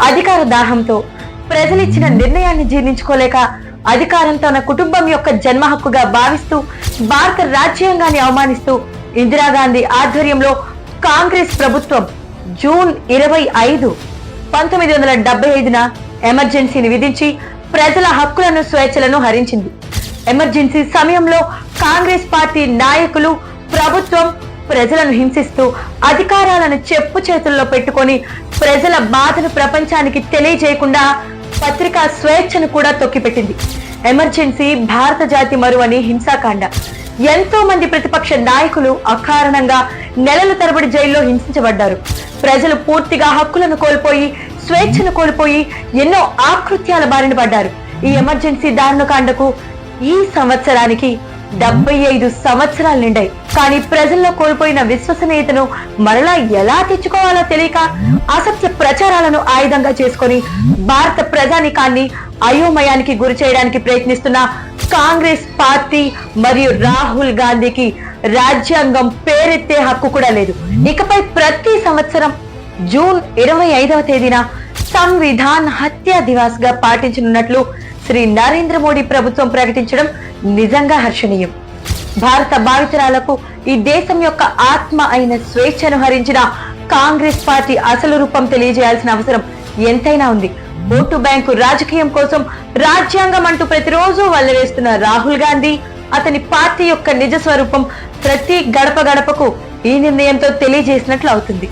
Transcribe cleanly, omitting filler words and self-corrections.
అధికార దాహంతో ప్రజలిచ్చిన నిర్ణయాన్ని జీర్ణించుకోలేక అధికారం తన కుటుంబం యొక్క జన్మ హక్కుగా భావిస్తూ భారత రాజ్యాంగాన్ని అవమానిస్తూ ఇందిరాగాంధీ ఆధ్వర్యంలో కాంగ్రెస్ ప్రభుత్వం జూన్ 25, 1975న ఎమర్జెన్సీని విధించి ప్రజల హక్కులను స్వేచ్ఛలను హరించింది. ఎమర్జెన్సీ సమయంలో కాంగ్రెస్ పార్టీ నాయకులు ప్రభుత్వం ప్రజలను హింసిస్తూ అధికారాలను చెప్పు చేతుల్లో పెట్టుకొని ప్రజల బాధను ప్రపంచానికి తెలియజేయకుండా పత్రికా స్వేచ్ఛను కూడా తొక్కిపెట్టింది. ఎమర్జెన్సీ భారత జాతి మరువని హింసాకాండ. ఎంతో మంది ప్రతిపక్ష నాయకులు అకారణంగా నెలల తరబడి జైల్లో హింసించబడ్డారు. ప్రజలు పూర్తిగా హక్కులను కోల్పోయి స్వేచ్ఛను కోల్పోయి ఎన్నో ఆకృత్యాల బారిన పడ్డారు. ఈ ఎమర్జెన్సీ దారుణకాండకు ఈ సంవత్సరానికి 75 సంవత్సరాలు నిండాయి. కానీ ప్రజల్లో కోల్పోయిన విశ్వసనీయతను మరలా ఎలా తెచ్చుకోవాలో తెలియక అసత్య ప్రచారాలను ఆయుధంగా చేసుకొని భారత ప్రజానికాన్ని అయోమయానికి గురి చేయడానికి ప్రయత్నిస్తున్న కాంగ్రెస్ పార్టీ మరియు రాహుల్ గాంధీకి రాజ్యాంగం పేరెత్తే హక్కు కూడా లేదు. ఇకపై ప్రతి సంవత్సరం జూన్ 25వ తేదీన సంవిధాన్ హత్యా దివాస్ గా పాటించనున్నట్లు శ్రీ నరేంద్ర మోడీ ప్రభుత్వం ప్రకటించడం నిజంగా హర్షణీయం. భారత భావితరాలకు ఈ దేశం యొక్క ఆత్మ అయిన స్వేచ్ఛను హరించిన కాంగ్రెస్ పార్టీ అసలు రూపం తెలియజేయాల్సిన అవసరం ఎంతైనా ఉంది. ఓటు బ్యాంకు రాజకీయం కోసం రాజ్యాంగం అంటూ ప్రతిరోజు వల్లవేస్తున్న రాహుల్ గాంధీ అతని పార్టీ యొక్క నిజ స్వరూపం ప్రతి గడప గడపకు ఈ నిర్ణయంతో తెలియజేసినట్లు అవుతుంది.